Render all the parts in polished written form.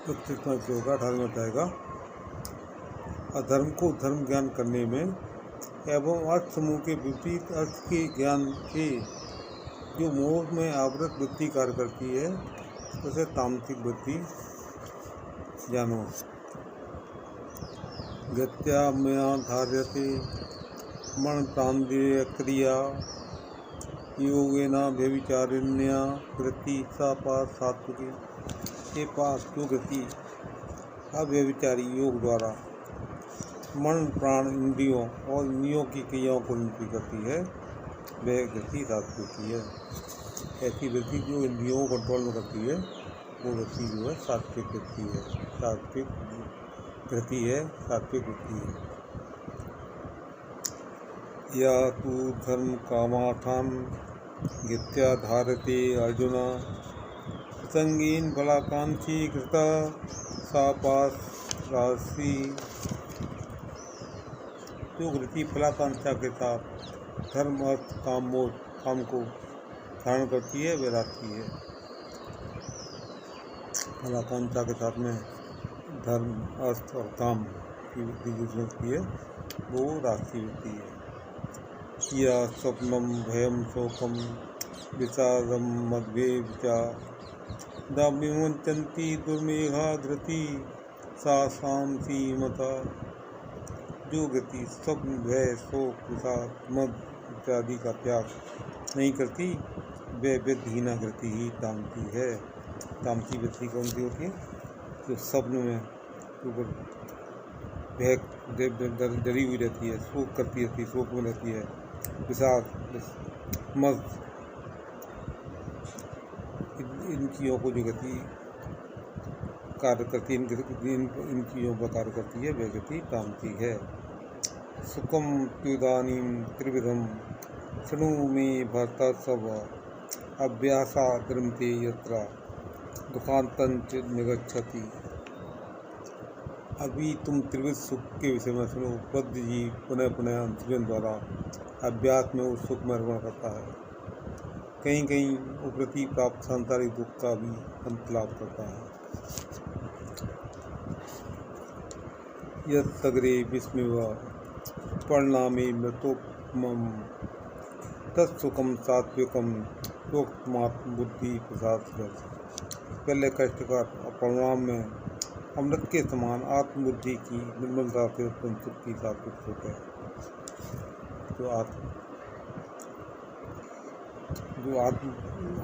व्यक्तित्व होगा 18वां अध्याय का। अधर्म को धर्म ज्ञान करने में एवं अर्थ समूह के विपरीत अर्थ के ज्ञान से जो मोह में आवृत वृत्ति कार्य करती है उसे तामसिक वृत्ति जानो। गत्यामया धार्यते मन प्रांतीय क्रिया योगेना व्यभिचारिण्या वृत्ति सा पास सात्विकी। ये पास जो गति अव्यभिचारी योग द्वारा मन प्राण इंद्रियों और इंद्रियों की क्रियाओं को नियंत्रित करती है वह गति सात्विकी है। ऐसी वृत्ति जो इंद्रियों को कंट्रोल में करती है वो वृत्ति जो है सात्विक वृत्ति है, सात्विक गति है, सात्विक वृत्ति है। या तू धर्म कामार्थान गत्या धारते अर्जुन संगीन फलाकांक्षी कृता सा पास राशि। जो वृत्ति फलाकांक्षा के साथ धर्म अर्थ काम मोह काम को धारण करती है वह राशि है। फलाकांक्षा के साथ में धर्म अर्थ और काम की वृत्ति जो होती है वो राशि होती है। या स्वप्नम भयम शोकम विषादम मद्भे विचा दामिवंचन्ति दुर्मेघा धृति सा शांति मता। जो गति स्वप्न भय शोक विषाद मद इत्यादि का त्याग नहीं करती वह विधहीना गति ही तामसी है। तामसी वृत्ति कौन सी होती है? जो स्वप्न में ऊपर भय डरी हुई रहती है, शोक करती रहती है, शोक में रहती है, विषाद मद इन चीज़ों को जो गति कार्य करती है, इन चीज़ों पर कार्य करती है वह गति तामसी है। सुखम त्युदानीम त्रिविधम शृणु में भरता सब अभ्यासा द्रमते यत्रा दुखांतंच निगच्छति। अभी तुम त्रिविध सुख के विषय में सुनो। पद्य जी पुनः पुनः अंतर्जन द्वारा अभ्यास में उस सुख में अर्पण करता है। कहीं कहीं उपरति प्राप्त सांसारिक दुख का भी अंत लाभ करता है। यत्सगरे विस्मिव परिणामे मृतोपमं तत्सुखम सात्विकम प्रोक्तमात्म बुद्धि प्रसाद। पहले कष्ट का परिणाम में अमृत के समान आत्मबुद्धि की निर्मलता से उत्पन्न सुख की सात्विक सुख है। जो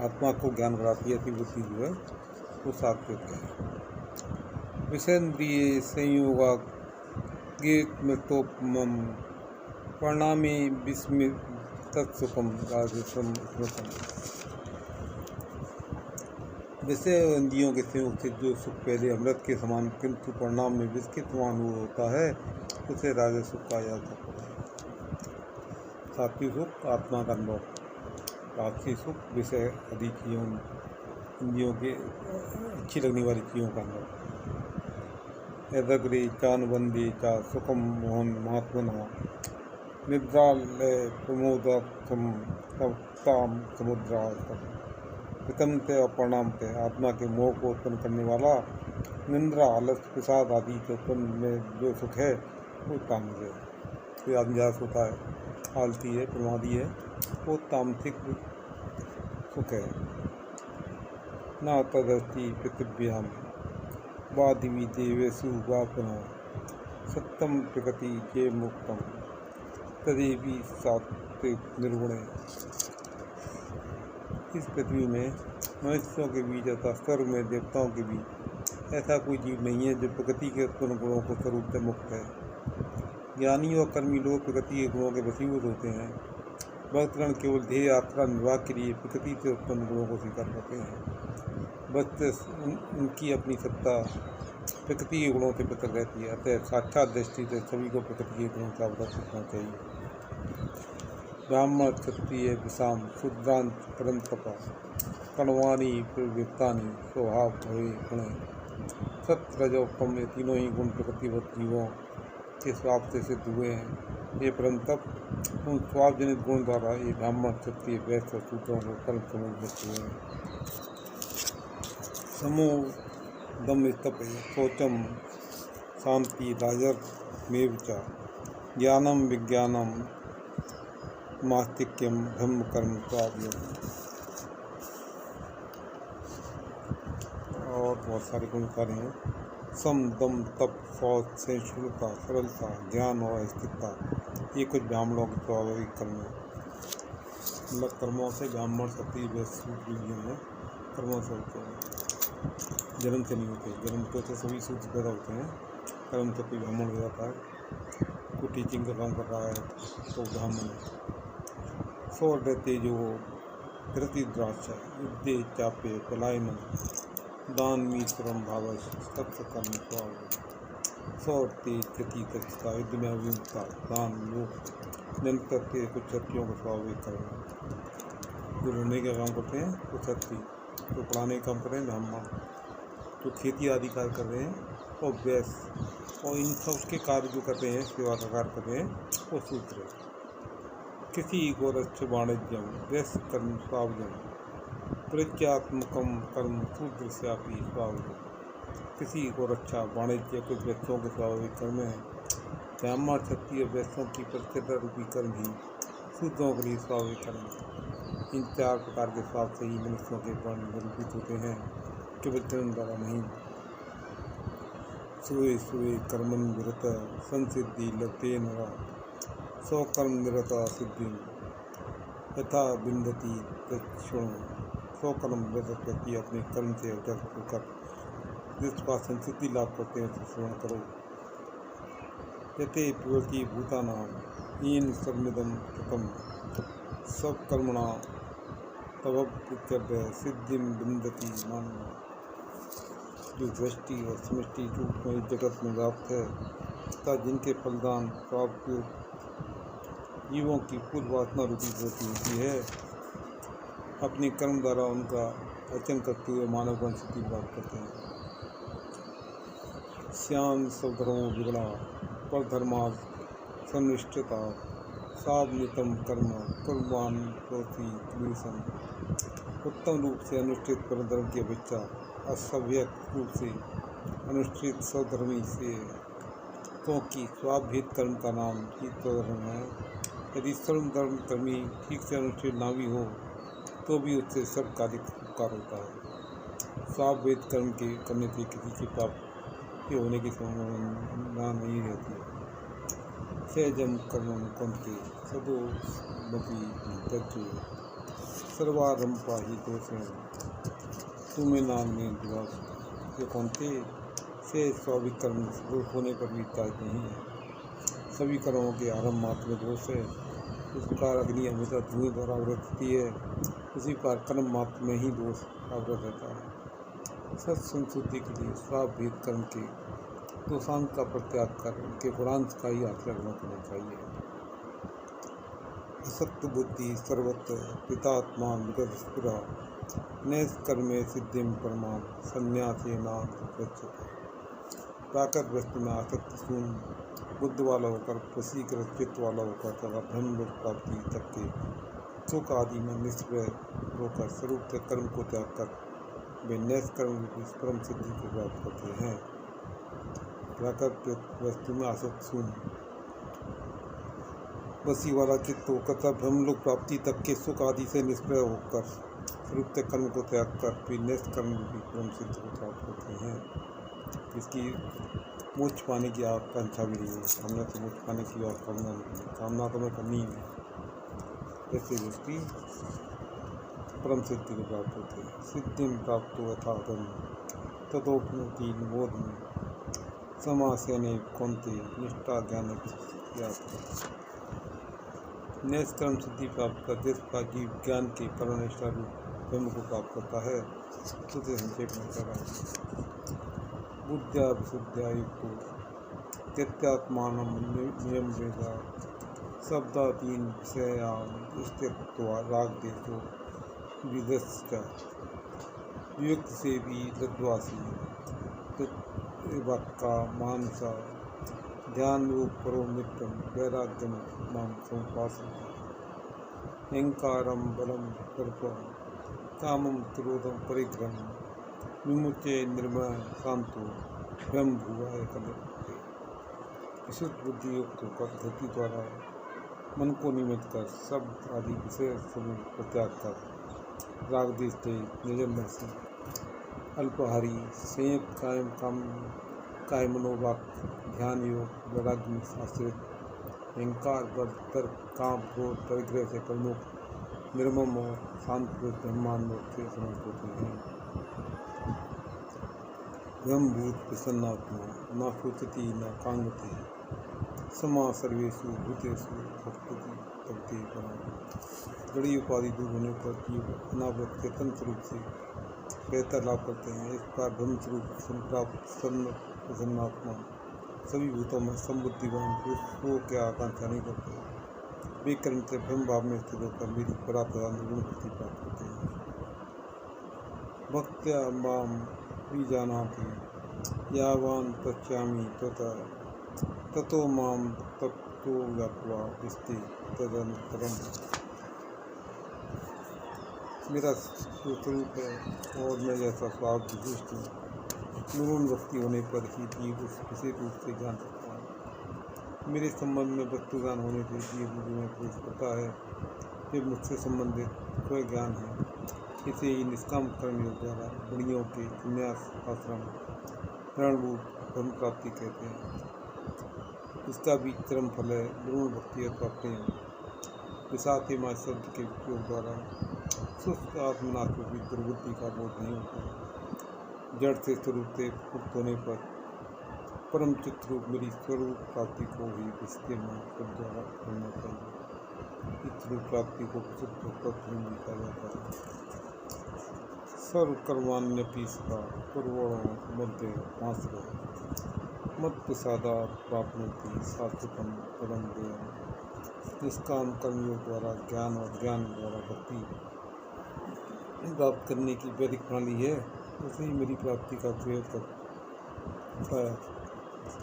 आत्मा को ज्ञान कराती है ऐसी बुद्धि जो है वो सात्विक है। विषेन्द्रिय संयोगा गीत मृतोपमं परिणामे विस्मित तत्सुखम राजसम स्मृतम। विषय इंद्रियों के संयोग से जो सुख पहले अमृत के समान किंतु परिणाम में विष के समान होता है उसे राजस सुख कहा जा सकता है। सात्विक सुख आत्मा का अनुभव, राजसी सुख विषय आदि चीज़ों इंद्रियों के अच्छी लगने वाली चीज़ों का अनुभव। यदग्रे चानुबंदी चा सुखम मोहन महात्मना निद्रालय प्रमोदम तम समुद्रा वितमते और परिणामते। आत्मा के मोह को उत्पन्न करने वाला निंद्रा आलस प्रसाद आदि के उत्पन्न में जो सुख है वो तामसिक है। कोई आदमी होता है, आलसी है, प्रमादी है, वो तामसिक सुख है। न तदस्ति पृथिव्याम वादिवी देवेशु वापना सत्यम प्रकृति जे मुक्तम तदेवी सात्विक निर्गुण। इस पृथ्वी में मनुष्यों के बीच अथवा स्वर्ग में देवताओं के बीच ऐसा कोई जीव नहीं है जो प्रकृति के उत्पन्न गुणों को स्वरूप से मुक्त है। ज्ञानी और कर्मी लोग प्रकृति के गुणों के वशीभूत होते हैं। भक्तगण केवल ध्येय यात्रा निर्वाह के लिए प्रकृति से उत्पन्न गुणों को स्वीकार करते हैं। बस उनकी अपनी सत्ता प्रकृति के गुणों से पृथक रहती है। अतः साक्षात दृष्टि से सभी को प्रकृति के गुणों का अवगत होना चाहिए। ब्राह्मण क्षत्रिय विषाम शूद्रांत परंतपा कणवानी प्रवृत्तानि स्वभाव भवे गुण। सत्य रजोपम ये तीनों ही गुण प्रकृतिवत जीवों के स्वभाव से सिद्ध हुए हैं। ये परंतप उन स्वभावजनित गुण द्वारा ये ब्राह्मण क्षत्रिय वैश्य और शूद्रों को कर्म समूह हुए हैं। समूह दम स्तपे शौचम शांति राजर्मेव च ज्ञानम विज्ञानम मास्तिक्यम ब्रह्म कर्म स्वावलंबन। और बहुत सारे गुण कार्य हैं। सम दम तप शौच सहिष्णुता सरलता ज्ञान और स्थिरता, ये कुछ ब्राह्मणों के स्वाभाविक कर्म है। मतलब कर्मों से ब्राह्मण शक्ति हैं, कर्मों से होते हैं, जन्म से नहीं होते। जन्म तो सभी सूत्र पैदा होते हैं, कर्म से कोई ब्राह्मण हो जाता है। कोई टीचिंग का काम कर रहा है तो ब्राह्मण है। सौ रहते जो धृतिद्राक्ष युद्धे चापे पलायनम दान मीश्वरम भावश सत्य कर्म स्वाव। सौ तेज गति दक्षता युद्ध में अभिमुखता दान लोग निरंतर कुछ क्षत्रियों का स्वाभाविक कर्म। जो लड़ने का काम करते हैं वो क्षत्रिय, जो पढ़ाने का काम कर रहे हैं ब्राह्मण, जो खेती आदि कार्य कर रहे हैं और वैश्य, और इन सब के कार्य जो करते हैं सेवा का कार्य कर रहे हैं वो शूद्र। किसी गोरक्ष वाणिज्यम वैश्य कर्म स्वावलम प्रत्यात्मकम कर्म शूद्र से आपी स्वावलम। किसी को रक्षा वाणिज्य कुछ वैश्यों के स्वाभाविक कर्म है। ब्राह्मण क्षत्रिय वैश्यों की प्रतिष्ठा रूपी कर्म ही शूद्रों के लिए स्वाभाविक कर्म है। इन चार प्रकार के स्वाभ से ही मनुष्यों के वर्ण निरूपित होते हैं, केवल जन्म द्वारा नहीं। सुए सुए कर्मन विरत संसिद्धि लभते नरा सौ कर्म निरता सिद्धि यथा बिंदती दक्षिण। सौ कर्म निरत व्यक्ति अपने कर्म से अवगत होकर जिस बात संसिद्धि लाभ करते हैं उसे श्रवण करो। यते प्रवृत्ति भूतानाम ईन सर्वमिदं कृतम सब कर्मणा तवप्य सिद्धिम बिंदती मानना। जो दृष्टि और समष्टि रूप में जगत में व्याप्त है तथा जिनके फलदान प्राप्त जीवों की पूर्व वासना रूपी प्रवृत्ति होती है, अपने कर्म द्वारा उनका अर्चन करते हुए मानवगण सिद्धि प्राप्त करते हैं। श्याम सवधर्मो विगुणा परधर्मा सन्निष्ठता सावनितम कर्म कुर्बान प्रोति क्लेशम। उत्तम रूप से अनुष्ठित परधर्म की अपेक्षा असभ्यक रूप से अनुष्ठित स्वधर्मी से, क्योंकि स्वाभ्यत कर्म का नाम ही स्वधर्म है। यदि सर्वधर्म कर्मी ठीक से अनुष्ठित ना भी हो तो भी उससे सब कार्य उपकार होता है। स्वाभ्यत कर्म के करने से किसी के प्राप्त होने की संभावना नहीं रहती है। सहजम कर्मम कुंते सदो मपी तज्जो सर्वारंभा ही दोषेण तुम्हें नाम में दिवस। ये कुंते से स्वाभाविक कर्म दोष होने पर भी त्याग नहीं है। सभी कर्मों के आरंभ मात्र में दोष है। इस प्रकार अग्नि हमेशा धुएं द्वारा आवृत होती है, उसी प्रकार कर्म मात्र में ही दोष आवृत रहता है। सत संशुद्धि के लिए स्वाभ्यत कर्म के दोषांत का प्रत्याग कर उनके गुणांश का ही आचरण करना चाहिए। असत्य बुद्धि सर्वत्र पितात्मा विगत स्फुरा नैष्कर्मे सिद्धिम परमाम संन्यासेना गच्छति। प्राकृत वस्तु में आसक्ति शून्य बुद्ध वाला होकर वशीकृत चित्त वाला होकर तथा ब्रह्म लोक प्राप्ति तक के सुख आदि में निष्प्रय होकर स्वरूप से कर्म को त्याग कर वे नैष्कर्म की परम सिद्धि को प्राप्त करते हैं। प्राकृत वस्तु में आसक्त शून्य वशी वाला चित्त होकर तथा ब्रह्मलोक प्राप्ति तक के सुख आदि से निष्प्रय होकर स्वरूप से कर्म को त्याग कर फिर नैष्कर्म की परम सिद्धि को प्राप्त करते हैं। इसकी मोक्ष पाने की आकांक्षा भी नहीं है। हमने तो मोक्ष पाने की और कामना तो मैं करनी ही नहीं। ऐसे व्यक्ति परम सिद्धि को प्राप्त होते हैं। सिद्धि में प्राप्त यथा तदोपनति निबोध में समासेने कौंते निष्ठा ज्ञान नैष्कर्म सिद्धि प्राप्त कर जिस का जीव ज्ञान के परनिष्ठा रूप ब्रह्म को प्राप्त करता है उसे संक्षेप में करा। बुद्ध्या विशुद्ध्या युक्तो त्यत्यात्मान नियम वेदा शब्दादीन विषयान स्थित्वा राग देशो विदश्च युक्त से भी लद्वासी वाक्का मानसा ध्यान रूप परो मित्रम वैराग्यम माम समुपासना अहंकारम बलम कर्पम कामम क्रोधम परिग्रहम विमुच्य निर्मय शांतो स्वयं भुवाय कलते। विशुद्ध बुद्धि युक्त होकर धरती द्वारा मन को निमित्त कर शब्द आदि विषय समूह को त्याग कर राग देश निजन से अल्पहारी संयुक्त काय मनोवाक ध्यान योग वैराग्य में आश्रित अहंकार बल तर्क काम क्रोध परिग्रह से प्रमुख निर्मम और शांत पुरुष ब्रह्मांड से समर्थ होते हैं। ब्रह्मभूत प्रसन्नात्मा न सोचती न कांगती समा सर्वेशु भूतेषु भक्ति भक्ति पराम। जड़ी उपाधि दूर होने पर जीव अनावृत चेतन स्वरूप से बेहतर लाभ करते हैं। इस प्रकार ब्रह्म स्वरूप संप्राप्त प्रसन्नात्मा सभी भूतों में समबुद्धिवान पुरुषों की आकांक्षा नहीं करते। वे कर्म से ब्रह्म भाव में स्थित होकर मेरी पराप्रधान निर्गुण भक्ति प्राप्त करते हैं। भक्त्या माम बीजानाति यावान पश्यामि ततो माम तत्तो ज्ञात्वा विस्ति तदनंतरम। मेरा स्वरूप है और मैं जैसा स्वभाव विशिष्ट हूँ। निर्गुण भक्ति होने पर ही जीव उस किसी रूप से जान सकता है। मेरे संबंध में वस्तु ज्ञान होने से जीव मुझ में प्रवेश करता है। जो मुझसे संबंधित कोई ज्ञान है इसे ही निष्काम कर्म योग द्वारा बड़ियों के संन्यास आश्रम प्रणरूप ब्रह्म प्राप्ति कहते हैं। इसका भी चरम फल है निर्गुण भक्ति अथवा प्रेम। विषातिमा शब्द के उपयोग द्वारा सुस्त आत्मनाथ को भी दुर्बुद्धि का बोध नहीं होता। जड़ से स्वरूप से मुक्त होने पर परम चित्रूप मेरी स्वरूप प्राप्ति को ही विशुद्ध शब्द द्वारा करना चाहिए। इस स्वरूप प्राप्ति को विशुद्ध तत्व में लिखा जाता है। सर्वकर्माण्यपि सदा पूर्वणो मध्य आश्रय मत प्रसादा प्राप्नोति शाश्वतम परम देयम्। निष्काम कर्मयोग द्वारा ज्ञान और ज्ञान द्वारा भक्ति प्राप्त करने की वैदिक प्रणाली है। उसे ही मेरी प्राप्ति का प्रयोग कर पाया।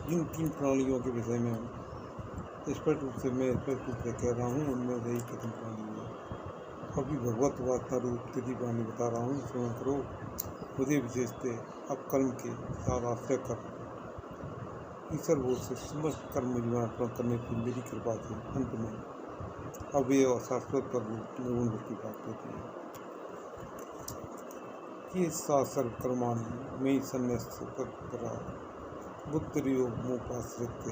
जिन तीन प्रणालियों के विषय में स्पष्ट रूप से कह रहा हूँ उनमें से ही प्रथम प्रणाली है। अभी भगवत वार्ता रूप तिथि प्रणाली बता रहा हूँ, श्रवण करो। मुझे विशेषते अब कर्म के साथ आश्रय कर ईश्वर बोध से समस्त कर्म जीवन अर्पण करने की मेरी कृपा से अंत में अव्यय और शाश्वत पर निर्गुण भक्ति प्राप्त होती है। ये सर्व कर्माणि मयि सन्न्यस्य तत्परा बुद्धिर्योग मोपाश्रित्य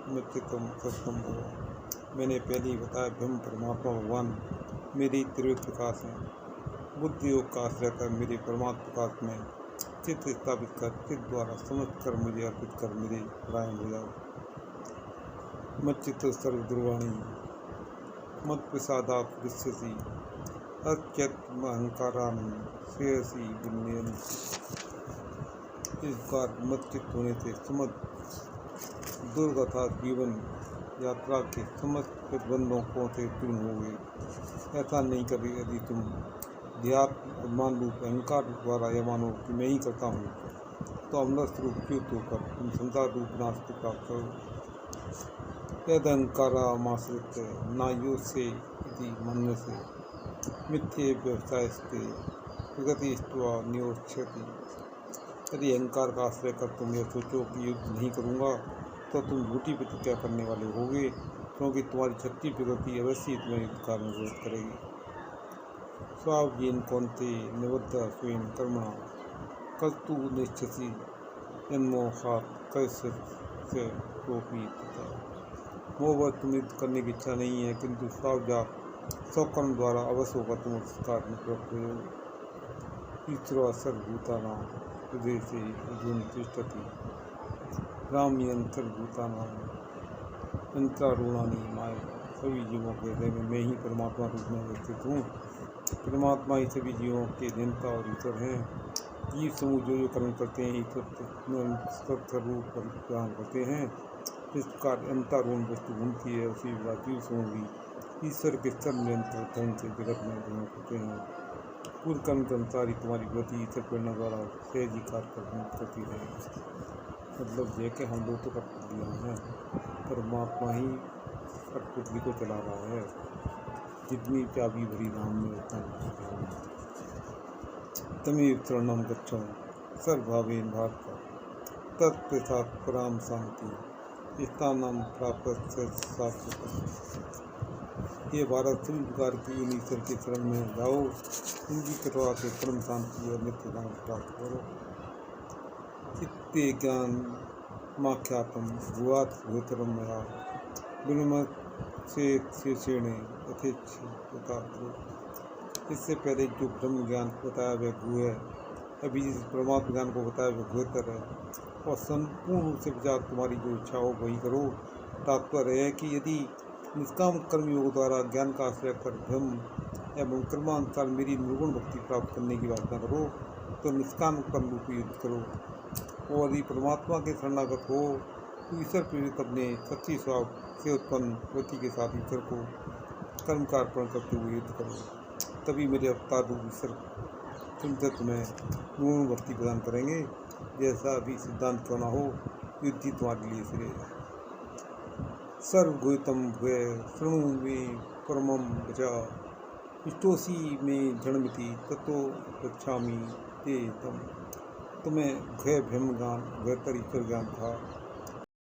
मच्चित्तम सत्यम भव। मैंने पहले ही बताया ब्रह्म परमात्मा भगवान मेरे त्रिविध प्रकाश हैं। बुद्धि योग का आश्रय कर मेरे परमात्मा प्रकाश में चित्त स्थापित कर चित्त द्वारा समस्त कर मुझे अर्पित कर मेरे परायण हो जाओ। मच्चित्त सर्व दुर्वाणी मत प्रसादात विश्वसी अत्यत्म अहंकारान श्रेयसी विनयन। इस बार मत चित्त होने से समस्त दुर्गथा जीवन यात्रा के समस्त प्रतिबंधों को से दूर हो गए। ऐसा नहीं कभी यदि तुम ध्यात्म मान रूप अहंकार द्वारा यह मानो कि मैं ही करता हूँ तो अमरस रूप च्युत होकर तुम संसार रूप विनाश को प्राप्त करो। यद अहंकारामाश्रित नायो से मन से मिथ्ये व्यवसाय से प्रगति स्वा नियोक्षति। यदि अहंकार का आश्रय कर तुम यह सोचो कि युद्ध नहीं करूँगा तो तुम झूठी प्रतिज्ञा करने वाले होगे, क्योंकि तुम्हारी छठी प्रगति अवश्य तुम्हें युद्ध काल में विरोध करेगी। स्वावजेन कौन्ते निबद्ध स्वयं कर्मणा कर्तु निश्चसी जन्मोहात कैसे से टोपी तथा। मोहवश तुम युद्ध करने की इच्छा नहीं है, किंतु स्वावजात स्वकर्म द्वारा अवश्य होकर तुम उस कार्य में प्रवृत्त हो। ईश्वर सर्वभूतानां हृदय से अर्जुन तिष्ठति रामयंतर्भूतानां यंत्रारूढ़ानि माया। सभी जीवों के हृदय में मैं ही परमात्मा रूप में अवस्थित हूँ। परमात्मा ही सभी जीवों के नियंता और ईश्वर हैं। जीव समूह जो कर्म करते हैं ईश्वर स्वरूप प्रदान करते हैं। जिस प्रकार यंत्रारूढ़ वस्तु घूमती है उसी प्रकार जीव समूह भी ईश्वर के सब नियंत्रण धर्म से जगत में ग्रहण करते हैं। पूर्व कर्म के अनुसार ही तुम्हारी गति ईश्वर प्रेरणा द्वारा सहज ही कार्य करती रहेगी। मतलब यह कि हम लोग तो कठपुतलियाँ हैं, परमात्मा ही कठपुतली को चला रहा है। जितनी चाबी भरी नाम में उतना तमेव शरणं गच्छामि। सर्वभावेन भारत तत्प्रसाद पराम शांति स्थानम प्राप्त शाश्वत। ये भारत सभी प्रकार की इन ईश्वर के शरण में जाओ, उनकी कृपा से परम शांति और नित्य दान प्राप्त करो। चित्ते ज्ञान माख्यातम भुआत भूतरम मया विनमत से शेषेणे यथेच्छ यथार्थ। इससे पहले जो ब्रह्म ज्ञान को बताया वह भू है, अभी जिस परमात्मा ज्ञान को बताया वह भूतर है, और संपूर्ण रूप से विचार तुम्हारी जो इच्छा हो वही करो। तात्पर्य है कि यदि निष्काम कर्मयोग द्वारा ज्ञान का आश्रय कर ब्रह्म एवं कर्मानुसार मेरी निर्गुण भक्ति प्राप्त करने की वासना करो तो निष्काम कर्म रूपी युद्ध करो, और यदि परमात्मा के शरणागत हो तो ईश्वर प्रेरित अपने सच्ची स्वभाव से उत्पन्न वृत्ति के साथ ईश्वर को कर्म का अर्पण करते हुए युद्ध करो। तभी मेरे अवतार रूप ईश्वर तुमसे तुम्हें निर्गुण भक्ति प्रदान करेंगे। जैसा अभी सिद्धांत क्यों न हो, युद्ध ही तुम्हारे लिए श्रेय है। सर्वगुहितम भूय शृणु मे परमम वचा इष्टोसी में जन्मति ततो गच्छामि ते तम। तुम्हें घय ब्रह्म ज्ञान घयतर ईश्वर ज्ञान था,